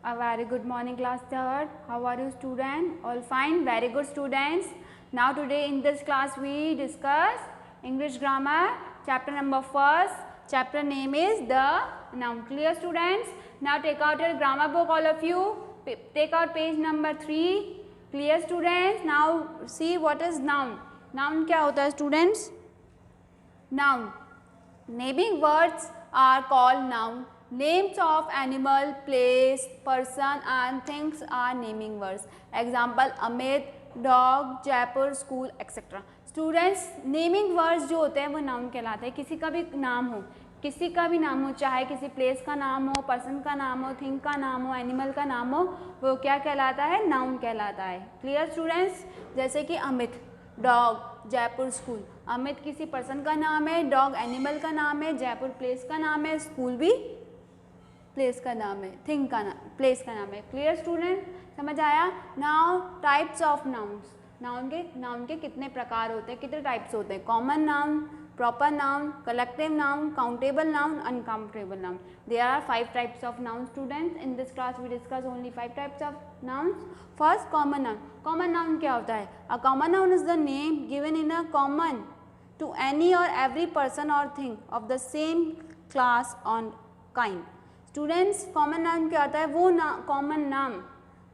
A very good morning, class third. How are you, student? All fine. Very good, students. Now today in this class we discuss English grammar, chapter number first. Chapter name is the noun. Clear, students? Now take out your grammar book, all of you. Take out page number 3. Clear, students? Now see what is noun. Noun क्या होता है, students? Noun. Naming words are called noun. Names of animal, place, person and things are naming words. Example Amit, dog, Jaipur, school, etc. Students, naming words जो होते हैं वो noun कहलाते हैं. किसी का भी नाम हो, किसी का भी नाम हो, चाहे किसी प्लेस का नाम हो, पर्सन का नाम हो, थिंग का नाम हो, एनिमल का नाम हो, वो क्या कहलाता है? नाउन कहलाता है. Clear students? जैसे कि अमित, डॉग, जयपुर, स्कूल. अमित किसी पर्सन का नाम है, डॉग एनिमल का नाम है, जयपुर प्लेस का नाम है, स्कूल भी प्लेस का नाम है, थिंग का नाम, प्लेस का नाम है. Clear student? समझ आया? Now types of nouns. Noun के कितने प्रकार होते हैं, कितने टाइप्स होते हैं? Common noun, proper noun, collective noun, countable noun, uncountable noun. There are 5 types of nouns, students. In this class we discuss only 5 types of nouns. First, common noun. Common noun क्या होता है? A common noun is the name given in a common to any or every person or thing of the same class or kind. Students, common noun क्या होता है? वो common नाम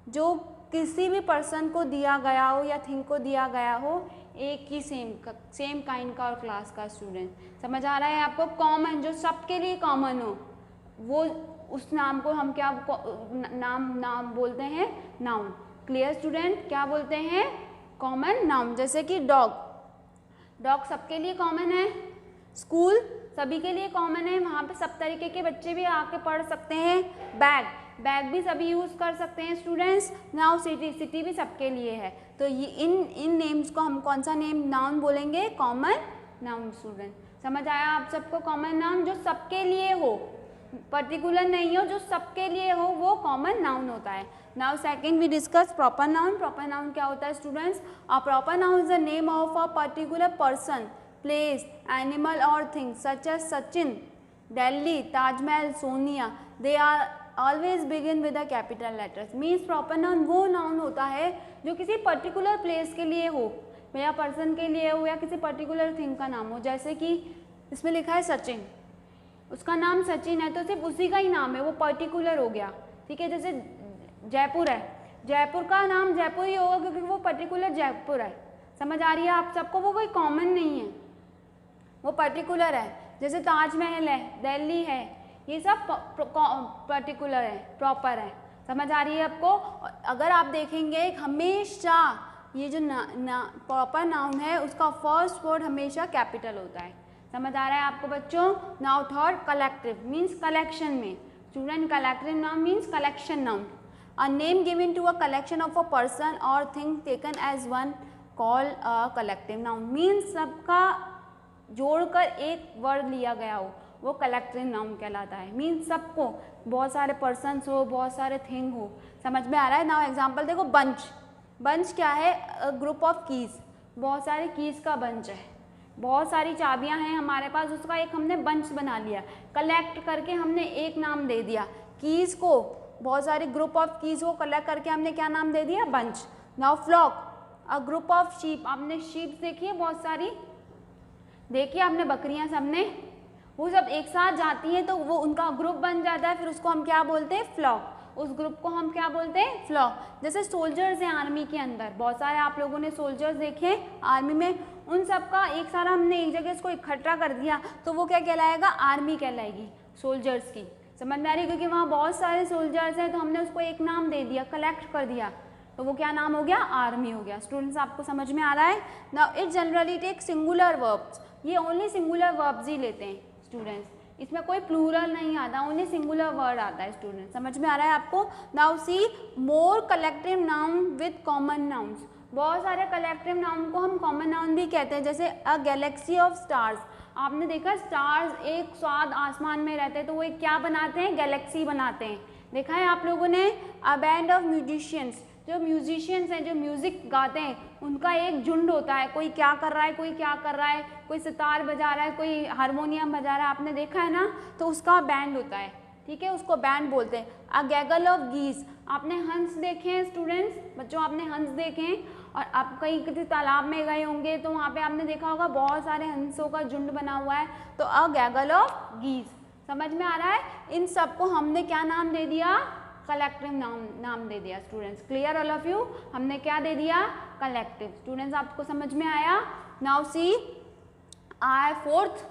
जो किसी भी पर्सन को दिया गया हो या थिंग को दिया गया हो, एक ही सेम काइंड का और क्लास का. स्टूडेंट, समझ आ रहा है आपको? कॉमन, जो सबके लिए कॉमन हो, वो उस नाम को हम क्या नाम बोलते हैं? नाउन. Clear student? क्या बोलते हैं? Common noun. जैसे कि डॉग, डॉग सबके लिए कॉमन है. स्कूल सभी के लिए कॉमन है, वहाँ पे सब तरीके के बच्चे भी आके पढ़ सकते हैं. बैग भी सभी यूज़ कर सकते हैं. स्टूडेंट्स, नाउ सिटी भी सबके लिए है. तो ये इन नेम्स को हम कौन सा नेम नाउन बोलेंगे? Common noun. स्टूडेंट, समझ आया आप सबको? कॉमन नाउन जो सबके लिए हो, पर्टिकुलर नहीं हो, जो सबके लिए हो, वो कॉमन नाउन होता है. Now second we discuss proper noun. Proper noun क्या होता है, students? A proper noun is the name of a particular person, place, animal और thing such as Sachin, Delhi, Taj Mahal, Sonia. They are always begin with the capital letters. Means proper noun वो noun होता है जो किसी particular place के लिए हो, या पर्सन के लिए हो, या किसी पर्टिकुलर थिंग का नाम हो. जैसे कि इसमें लिखा है सचिन, उसका नाम सचिन है तो सिर्फ उसी का ही नाम है, वो पर्टिकुलर हो गया. ठीक है. जैसे जयपुर है, जयपुर का नाम जयपुर ही होगा क्योंकि वो पर्टिकुलर जयपुर है. समझ आ रही है आप सबको? वो कोई कॉमन नहीं है, वो पर्टिकुलर है. जैसे ताजमहल है, दिल्ली है, ये सब पर्टिकुलर है, प्रॉपर है. समझ आ रही है आपको? अगर आप देखेंगे हमेशा ये जो प्रॉपर नाउन है उसका फर्स्ट वर्ड हमेशा कैपिटल होता है. समझ आ रहा है आपको बच्चों? Now third, collective means collection में. Student, collective noun means collection noun. A name given to a collection of a person और thing taken as one called a collective noun. Means सबका जोड़कर एक वर्ड लिया गया हो, वो कलेक्टिव नाउन कहलाता है. मीन्स सबको, बहुत सारे पर्सन्स हो, बहुत सारे थिंग हो. समझ में आ रहा है? नाउ एग्जांपल देखो, बंच. बंच क्या है? Group of keys. बहुत सारे कीज का बंच है, बहुत सारी चाबियां हैं हमारे पास, उसका एक हमने बंच बना लिया. कलेक्ट करके हमने एक नाम दे दिया कीज को. बहुत सारे ग्रुप ऑफ कीज को कलेक्ट करके हमने क्या नाम दे दिया? Bunch. Now flock, a group of sheep. आपने शीप देखी है? बहुत सारी देखिए आपने, बकरियां सबने, वो सब एक साथ जाती हैं तो वो उनका ग्रुप बन जाता है, फिर उसको हम क्या बोलते हैं? फ्लॉक. उस ग्रुप को हम क्या बोलते हैं? फ्लॉक. जैसे सोल्जर्स हैं आर्मी के अंदर, बहुत सारे आप लोगों ने सोल्जर्स देखे आर्मी में, उन सब का एक सारा हमने एक जगह इसको इकट्ठा कर दिया तो वो क्या कहलाएगा? आर्मी कहलाएगी सोल्जर्स की. समझ में आ रही है? क्योंकि वहाँ बहुत सारे सोल्जर्स हैं तो हमने उसको एक नाम दे दिया, कलेक्ट कर दिया, तो वो क्या नाम हो गया? आर्मी हो गया. स्टूडेंट्स, आपको समझ में आ रहा है? Now it generally take singular verbs. ये ओनली सिंगुलर वर्ब्स ही लेते हैं स्टूडेंट्स, इसमें कोई प्लूरल नहीं आता, ओनली सिंगुलर वर्ड आता है. स्टूडेंट, समझ में आ रहा है आपको? Now see more collective noun with common nouns. बहुत सारे कलेक्टिव नाउन को हम कॉमन नाउन भी कहते हैं. जैसे अ गैलेक्सी ऑफ स्टार्स. आपने देखा स्टार्स एक साथ आसमान में रहते हैं तो वो एक क्या बनाते हैं? गैलेक्सी बनाते हैं. देखा है आप लोगों ने? A band of musicians. जो म्यूजिशियंस हैं, जो म्यूज़िक गाते हैं, उनका एक झुंड होता है. कोई क्या कर रहा है, कोई क्या कर रहा है, कोई सितार बजा रहा है, कोई हारमोनियम बजा रहा है, आपने देखा है ना? तो उसका बैंड होता है. ठीक है, उसको बैंड बोलते हैं। अ गैगल ऑफ गीस, आपने हंस देखे हैं स्टूडेंट्स, बच्चों आपने हंस देखे हैं, और आप कहीं किसी तालाब में गए होंगे तो वहाँ पे आपने देखा होगा बहुत सारे हंसों का झुंड बना हुआ है, तो अ गैगल ऑफ गीस। समझ में आ रहा है? इन सबको हमने क्या नाम दे दिया? कलेक्टिव नाम दे दिया students. Clear all of you? हमने क्या दे दिया? कलेक्टिव। स्टूडेंट्स आपको समझ में आया? Now see our fourth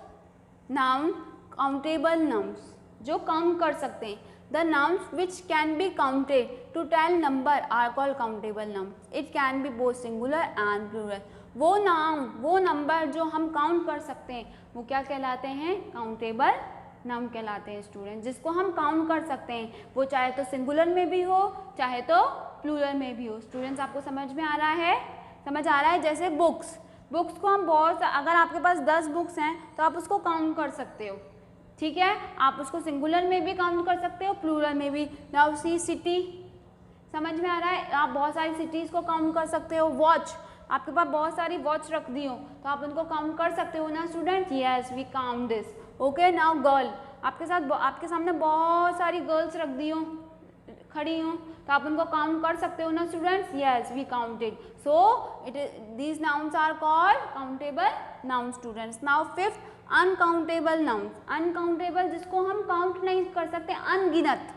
noun, countable nouns, जो काउंट कर सकते हैं। The nouns which can be counted to tell number are called countable noun. It can be both singular and plural. वो नाउन, वो नंबर जो हम काउंट कर सकते हैं वो क्या कहलाते हैं? काउंटेबल नाउन कहलाते हैं स्टूडेंट। जिसको हम काउंट कर सकते हैं वो चाहे तो सिंगुलर में भी हो चाहे तो प्लूरल में भी हो। स्टूडेंट्स आपको समझ में आ रहा है? समझ आ रहा है? जैसे बुक्स, बुक्स को हम बहुत, अगर आपके पास 10 बुक्स हैं तो आप उसको काउंट कर सकते हो, ठीक है। आप उसको सिंगुलर में भी काउंट कर सकते हो, प्लूरल में भी। नाउ सी सिटी, समझ में आ रहा है? आप बहुत सारी सिटीज़ को काउंट कर सकते हो। वॉच, आपके पास बहुत सारी वॉच रख दी हो तो आप उनको काउंट कर सकते हो ना student? Yes, we count this. Okay, now girl, आपके सामने बहुत सारी गर्ल्स रख दी हो, खड़ी हो, तो आप उनको काउंट कर सकते हो ना students? Yes, we counted. So it is, these nouns are called countable noun students. Now fifth, uncountable nouns. Uncountable, जिसको हम काउंट नहीं कर सकते, अनगिनत।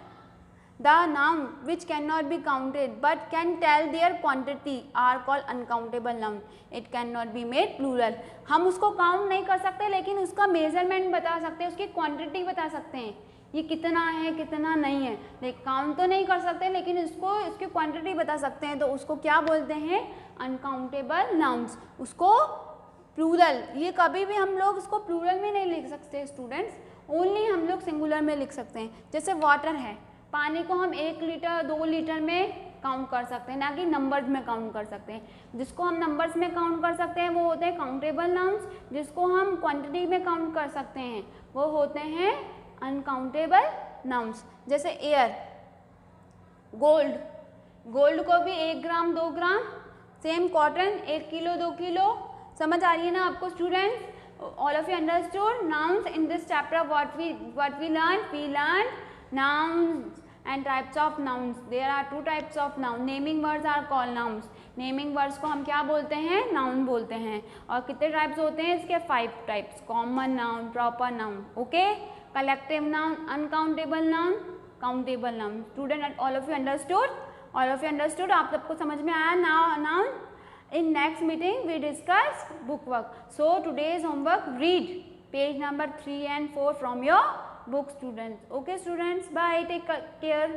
The noun which cannot be counted but can tell their quantity are called uncountable noun. It cannot be made plural. हम उसको count नहीं कर सकते लेकिन उसका मेजरमेंट बता सकते हैं, उसकी क्वांटिटी बता सकते हैं, ये कितना है कितना नहीं है। लेकिन काउंट तो नहीं कर सकते लेकिन इसको, इसकी क्वांटिटी बता सकते हैं, तो उसको क्या बोलते हैं? Uncountable nouns. उसको प्लूरल, ये कभी भी हम लोग इसको प्लूरल में नहीं लिख सकते स्टूडेंट्स, ओनली हम लोग सिंगुलर में लिख सकते हैं। जैसे वाटर है, पानी को हम 1 लीटर 2 लीटर में काउंट कर सकते हैं, ना कि नंबर्स में काउंट कर सकते हैं। जिसको हम नंबर्स में काउंट कर सकते हैं वो होते हैं काउंटेबल नाउन्स, जिसको हम क्वांटिटी में काउंट कर सकते हैं वो होते हैं अनकाउंटेबल नाउन्स। जैसे एयर, गोल्ड, गोल्ड को भी 1 gram 2 gram, same cotton 1 kilo 2 kilo. समझ आ रही है ना आपको students? All of you understood nouns in this chapter? What we learn nouns and types of nouns. There are 2 types of noun. Naming words are called nouns. Naming words को हम क्या बोलते हैं? noun बोलते हैं। और कितने types होते हैं इसके? 5 types. Common noun, proper noun, okay? Collective noun, uncountable noun, countable noun. Student, all of you understood? All of you understood? आप सबको समझ में आया noun? In next meeting we discuss book work. So today's homework, read page number 3 and 4 from your book students. Okay students, bye, take care.